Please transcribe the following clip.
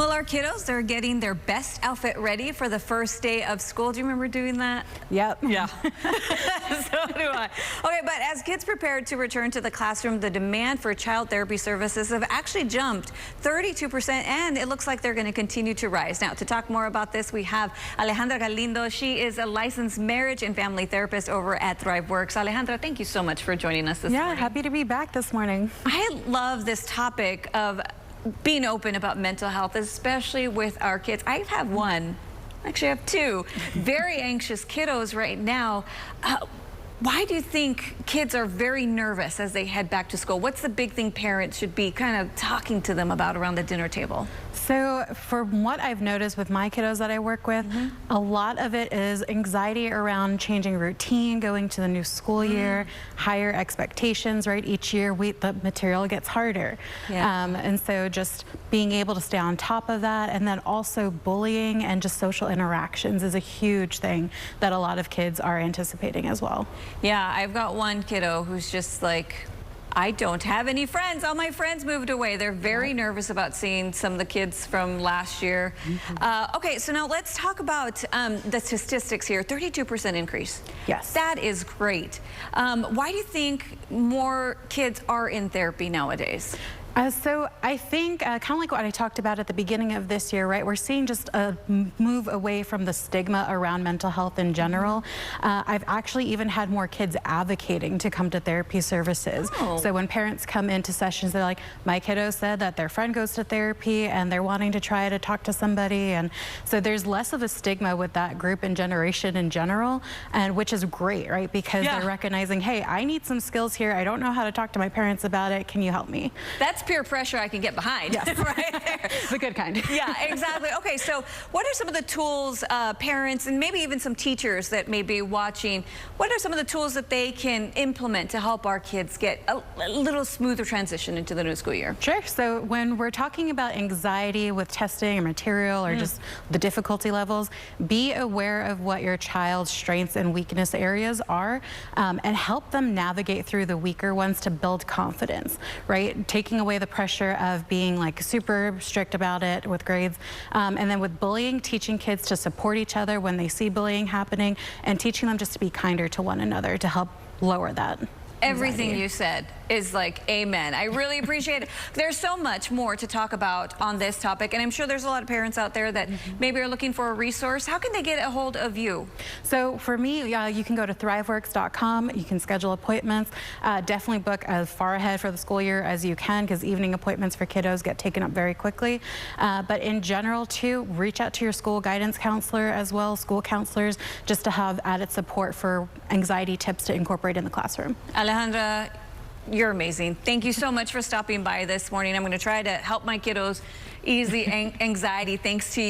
Well, our kiddos are getting their best outfit ready for the first day of school. Do you remember doing that? Yep. Yeah. So do I. Okay, but as kids prepare to return to the classroom, the demand for child therapy services have actually jumped 32%, and it looks like they're going to continue to rise. Now, to talk more about this, we have Alejandra Galindo. She is a licensed marriage and family therapist over at ThriveWorks. Alejandra, thank you so much for joining us this morning. Yeah, happy to be back this morning. I love this topic of being open about mental health, especially with our kids. I have one, actually I have two, very anxious kiddos right now. Why do you think kids are very nervous as they head back to school? What's the big thing parents should be kind of talking to them about around the dinner table? So from what I've noticed with my kiddos that I work with, a lot of it is anxiety around changing routine, going to the new school year, higher expectations, right? Each year the material gets harder. Yeah. And so just being able to stay on top of that, and then also bullying and just social interactions is a huge thing that a lot of kids are anticipating as well. Yeah, I've got one kiddo who's just like, I don't have any friends. All my friends moved away. They're very nervous about seeing some of the kids from last year. Okay, so now let's talk about the statistics here. 32% increase. Yes. That is great. Why do you think more kids are in therapy nowadays? So I think kind of like what I talked about at the beginning of this year, right? We're seeing just a move away from the stigma around mental health in general. I've actually even had more kids advocating to come to therapy services. Oh. So when parents come into sessions, they're like, my kiddo said that their friend goes to therapy and they're wanting to try to talk to somebody. And so there's less of a stigma with that group and generation in general, and which is great, right? Because they're recognizing, hey, I need some skills here. I don't know how to talk to my parents about it. Can you help me? That's peer pressure I can get behind. Yes. Right there. The good kind. Yeah, exactly. Okay, so what are some of the tools parents and maybe even some teachers that may be watching, what are some of the tools that they can implement to help our kids get a little smoother transition into the new school year? Sure. So when we're talking about anxiety with testing or material or just the difficulty levels, be aware of what your child's strengths and weakness areas are, and help them navigate through the weaker ones to build confidence, right? Taking away the pressure of being like super strict about it with grades. And then with bullying, teaching kids to support each other when they see bullying happening, and teaching them just to be kinder to one another to help lower that anxiety. Everything you said is like amen. I really appreciate it. There's so much more to talk about on this topic, and I'm sure there's a lot of parents out there that maybe are looking for a resource. How can they get a hold of you? So for me, you can go to thriveworks.com. You can schedule appointments. Definitely book as far ahead for the school year as you can, because evening appointments for kiddos get taken up very quickly. But in general, too, reach out to your school guidance counselor as well, school counselors, just to have added support for anxiety tips to incorporate in the classroom. Alejandra, you're amazing. Thank you so much for stopping by this morning. I'm going to try to help my kiddos ease the anxiety thanks to you.